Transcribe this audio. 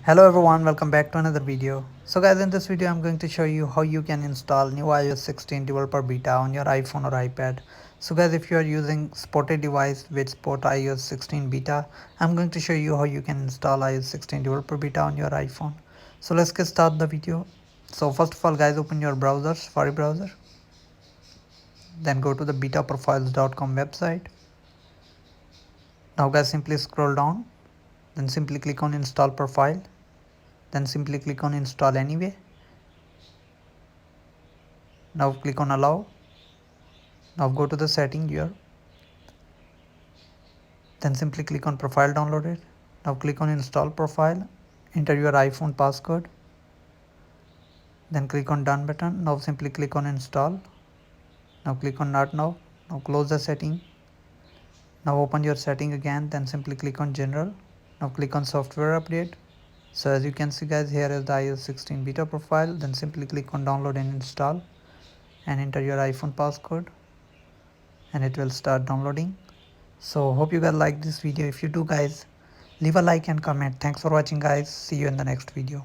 Hello everyone, welcome back to another video. So guys, in this video I'm going to show you how you can install new iOS 16 developer beta on your iPhone or iPad. So guys, if you are using supported device which support iOS 16 beta, I'm going to show you how you can install iOS 16 developer beta on your iPhone. So let's get started the video. So first of all guys, open your browser, Safari browser. Then go to the betaprofiles.com website. Now guys, simply scroll down. Then simply click on install profile. Then simply click on install anyway. Now click on allow. Now go to the setting here. Then simply click on profile downloaded. Now click on install profile. Enter your iPhone passcode. Then click on done button. Now simply click on install. Now click on not now. Now close the setting. Now open your setting again. Then simply click on general. Now click on software update. So as you can see guys, here is the iOS 16 beta profile. Then simply click on download and install and enter your iPhone passcode and it will start downloading. So hope you guys like this video. If you do guys, leave a like and comment. Thanks for watching guys. See you in the next video.